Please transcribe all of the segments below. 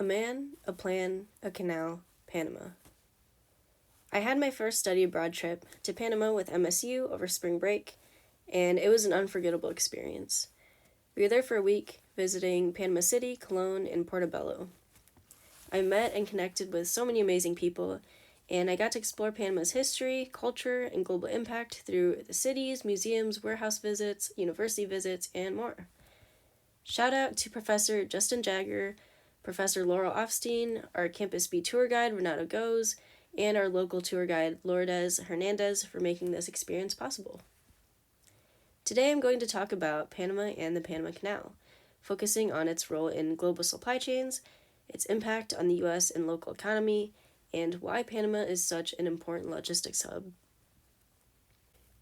A man, a plan, a canal, Panama. I had my first study abroad trip to Panama with MSU over spring break, and it was an unforgettable experience. We were there for a week, visiting Panama City, Colon, and Portobello. I met and connected with so many amazing people, and I got to explore Panama's history, culture, and global impact through the cities, museums, warehouse visits, university visits, and more. Shout out to Professor Justin Jagger, Professor Laurel Ofstein, our Campus B tour guide Renato Goes, and our local tour guide Lourdez Hernandez for making this experience possible. Today I'm going to talk about Panama and the Panama Canal, focusing on its role in global supply chains, its impact on the U.S. and local economy, and why Panama is such an important logistics hub.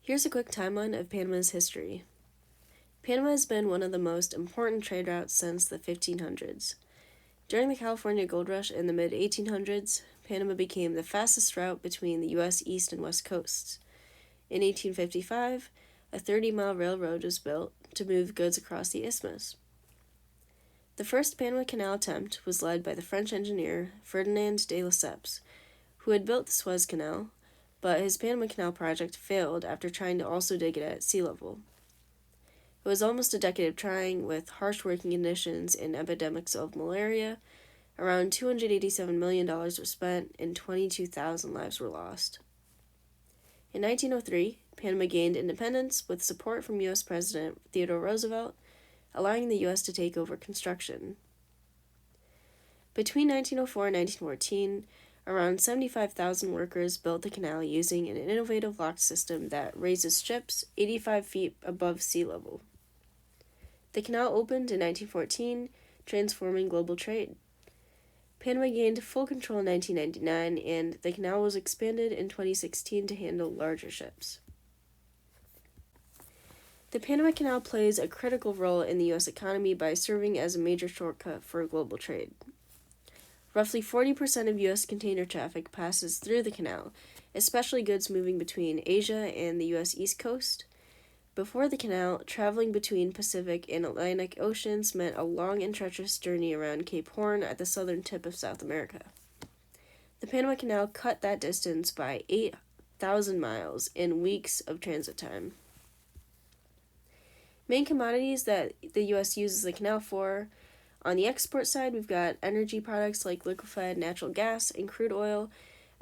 Here's a quick timeline of Panama's history. Panama has been one of the most important trade routes since the 1500s. During the California Gold Rush in the mid-1800s, Panama became the fastest route between the U.S. East and West coasts. In 1855, a 30-mile railroad was built to move goods across the isthmus. The first Panama Canal attempt was led by the French engineer Ferdinand de Lesseps, who had built the Suez Canal, but his Panama Canal project failed after trying to also dig it at sea level. It was almost a decade of trying, with harsh working conditions and epidemics of malaria. Around $287 million were spent and 22,000 lives were lost. In 1903, Panama gained independence with support from U.S. President Theodore Roosevelt, allowing the U.S. to take over construction. Between 1904 and 1914, around 75,000 workers built the canal using an innovative lock system that raises ships 85 feet above sea level. The canal opened in 1914, transforming global trade. Panama gained full control in 1999, and the canal was expanded in 2016 to handle larger ships. The Panama Canal plays a critical role in the U.S. economy by serving as a major shortcut for global trade. Roughly 40% of U.S. container traffic passes through the canal, especially goods moving between Asia and the U.S. East Coast. Before the canal, traveling between Pacific and Atlantic Oceans meant a long and treacherous journey around Cape Horn at the southern tip of South America. The Panama Canal cut that distance by 8,000 miles in weeks of transit time. Main commodities that the U.S. uses the canal for: on the export side, we've got energy products like liquefied natural gas and crude oil,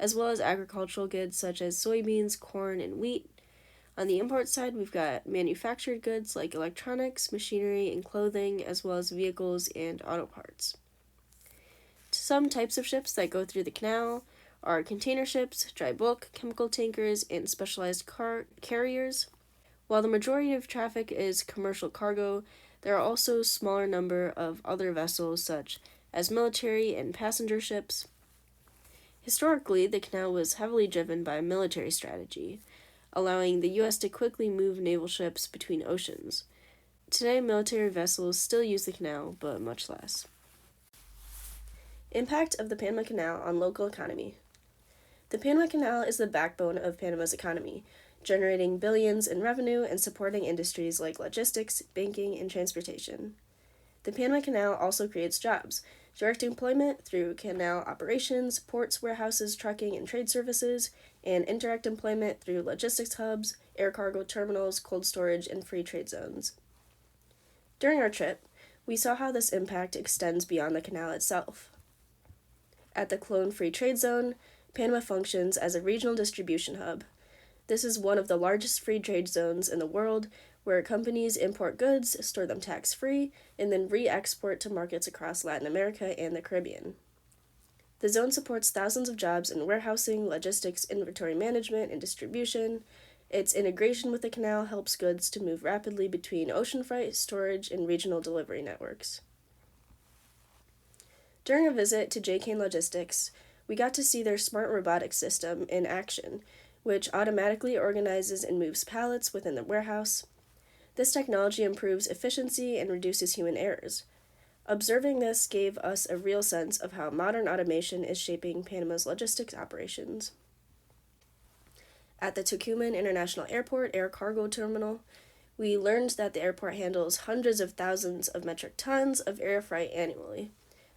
as well as agricultural goods such as soybeans, corn, and wheat. On the import side, we've got manufactured goods like electronics, machinery, and clothing, as well as vehicles and auto parts. Some types of ships that go through the canal are container ships, dry bulk, chemical tankers, and specialized carriers. While the majority of traffic is commercial cargo, there are also a smaller number of other vessels such as military and passenger ships. Historically, the canal was heavily driven by military strategy, allowing the U.S. to quickly move naval ships between oceans. Today, military vessels still use the canal, but much less. Impact of the Panama Canal on local economy. The Panama Canal is the backbone of Panama's economy, generating billions in revenue and supporting industries like logistics, banking, and transportation. The Panama Canal also creates jobs, direct employment through canal operations, ports, warehouses, trucking, and trade services, and indirect employment through logistics hubs, air cargo terminals, cold storage, and free trade zones. During our trip, we saw how this impact extends beyond the canal itself. At the Colon Free Trade Zone, Panama functions as a regional distribution hub. This is one of the largest free trade zones in the world, where companies import goods, store them tax-free, and then re-export to markets across Latin America and the Caribbean. The zone supports thousands of jobs in warehousing, logistics, inventory management, and distribution. Its integration with the canal helps goods to move rapidly between ocean freight, storage, and regional delivery networks. During a visit to JCAN Logistics, we got to see their smart robotics system in action, which automatically organizes and moves pallets within the warehouse. This technology improves efficiency and reduces human errors. Observing this gave us a real sense of how modern automation is shaping Panama's logistics operations. At the Tucumán International Airport Air Cargo Terminal, we learned that the airport handles hundreds of thousands of metric tons of air freight annually,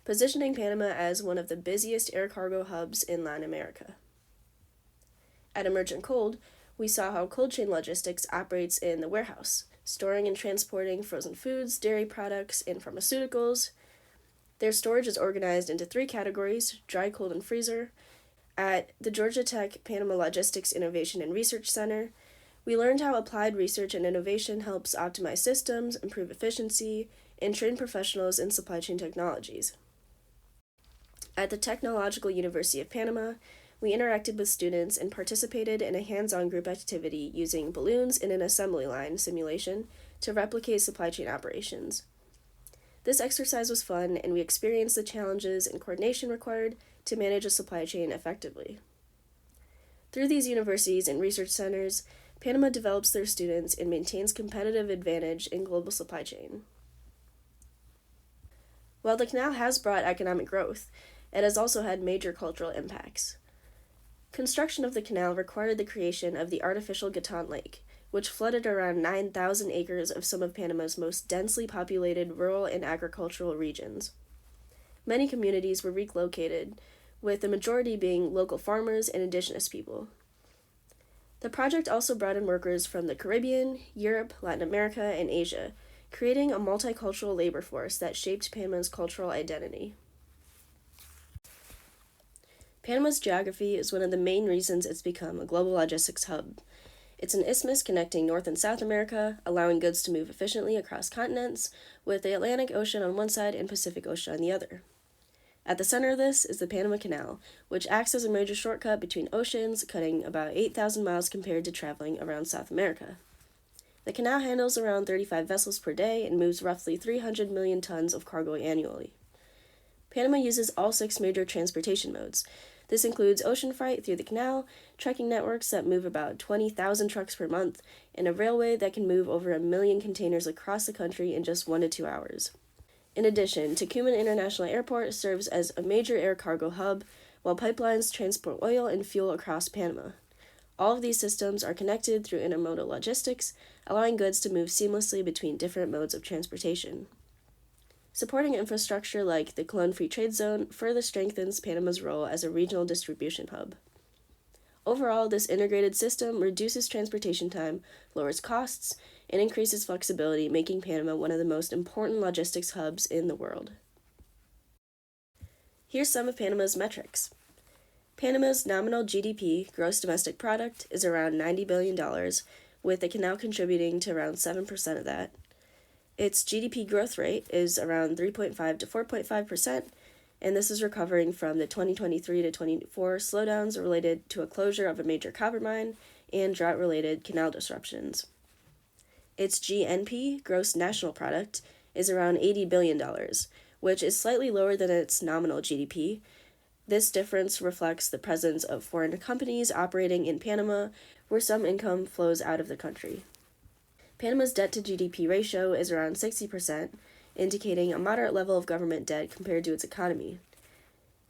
positioning Panama as one of the busiest air cargo hubs in Latin America. At Emergent Cold, we saw how cold chain logistics operates in the warehouse, storing and transporting frozen foods, dairy products, and pharmaceuticals. Their storage is organized into 3 categories: dry, cold, and freezer. At the Georgia Tech Panama Logistics Innovation and Research Center, we learned how applied research and innovation helps optimize systems, improve efficiency, and train professionals in supply chain technologies. At the Technological University of Panama, we interacted with students and participated in a hands-on group activity using balloons in an assembly line simulation to replicate supply chain operations. This exercise was fun, and we experienced the challenges and coordination required to manage a supply chain effectively. Through these universities and research centers, Panama develops their students and maintains competitive advantage in global supply chain. While the canal has brought economic growth, it has also had major cultural impacts. Construction of the canal required the creation of the artificial Gatun Lake, which flooded around 9,000 acres of some of Panama's most densely populated rural and agricultural regions. Many communities were relocated, with the majority being local farmers and indigenous people. The project also brought in workers from the Caribbean, Europe, Latin America, and Asia, creating a multicultural labor force that shaped Panama's cultural identity. Panama's geography is one of the main reasons it's become a global logistics hub. It's an isthmus connecting North and South America, allowing goods to move efficiently across continents, with the Atlantic Ocean on one side and Pacific Ocean on the other. At the center of this is the Panama Canal, which acts as a major shortcut between oceans, cutting about 8,000 miles compared to traveling around South America. The canal handles around 35 vessels per day and moves roughly 300 million tons of cargo annually. Panama uses all 6 major transportation modes. This includes ocean freight through the canal, trucking networks that move about 20,000 trucks per month, and a railway that can move over 1 million containers across the country in just 1 to 2 hours. In addition, Tucumán International Airport serves as a major air cargo hub, while pipelines transport oil and fuel across Panama. All of these systems are connected through intermodal logistics, allowing goods to move seamlessly between different modes of transportation. Supporting infrastructure like the Colón Free Trade Zone further strengthens Panama's role as a regional distribution hub. Overall, this integrated system reduces transportation time, lowers costs, and increases flexibility, making Panama one of the most important logistics hubs in the world. Here's some of Panama's metrics. Panama's nominal GDP, gross domestic product, is around $90 billion, with the canal contributing to around 7% of that. Its GDP growth rate is around 3.5 to 4.5%, and this is recovering from the 2023 to 24 slowdowns related to a closure of a major copper mine and drought-related canal disruptions. Its GNP, gross national product, is around $80 billion, which is slightly lower than its nominal GDP. This difference reflects the presence of foreign companies operating in Panama, where some income flows out of the country. Panama's debt-to-GDP ratio is around 60%, indicating a moderate level of government debt compared to its economy.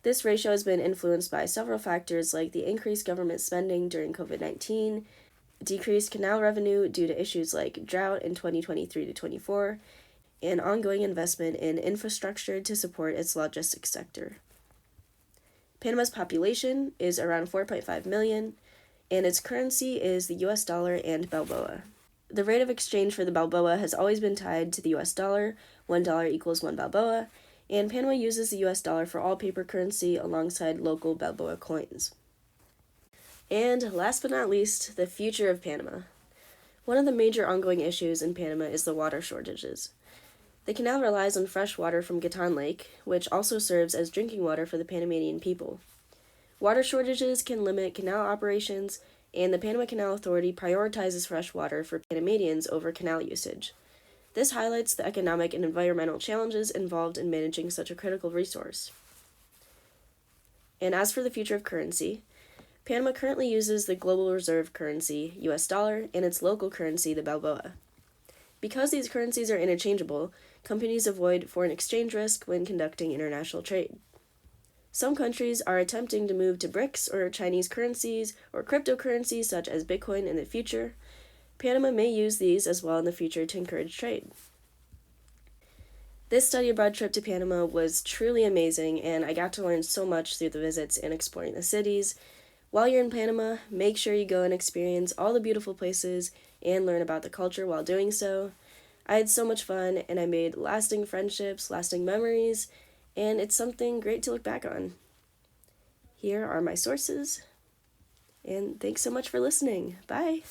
This ratio has been influenced by several factors like the increased government spending during COVID-19, decreased canal revenue due to issues like drought in 2023 to 24, and ongoing investment in infrastructure to support its logistics sector. Panama's population is around 4.5 million, and its currency is the US dollar and Balboa. The rate of exchange for the Balboa has always been tied to the US dollar, $1 equals 1 Balboa, and Panama uses the US dollar for all paper currency alongside local Balboa coins. And last but not least, the future of Panama. One of the major ongoing issues in Panama is the water shortages. The canal relies on fresh water from Gatun Lake, which also serves as drinking water for the Panamanian people. Water shortages can limit canal operations, and the Panama Canal Authority prioritizes fresh water for Panamanians over canal usage. This highlights the economic and environmental challenges involved in managing such a critical resource. And as for the future of currency, Panama currently uses the global reserve currency, US dollar, and its local currency, the Balboa. Because these currencies are interchangeable, companies avoid foreign exchange risk when conducting international trade. Some countries are attempting to move to BRICS or Chinese currencies or cryptocurrencies such as Bitcoin in the future. Panama may use these as well in the future to encourage trade. This study abroad trip to Panama was truly amazing, and I got to learn so much through the visits and exploring the cities. While you're in Panama, make sure you go and experience all the beautiful places and learn about the culture while doing so. I had so much fun, and I made lasting friendships, lasting memories, and it's something great to look back on. Here are my sources, and thanks so much for listening. Bye!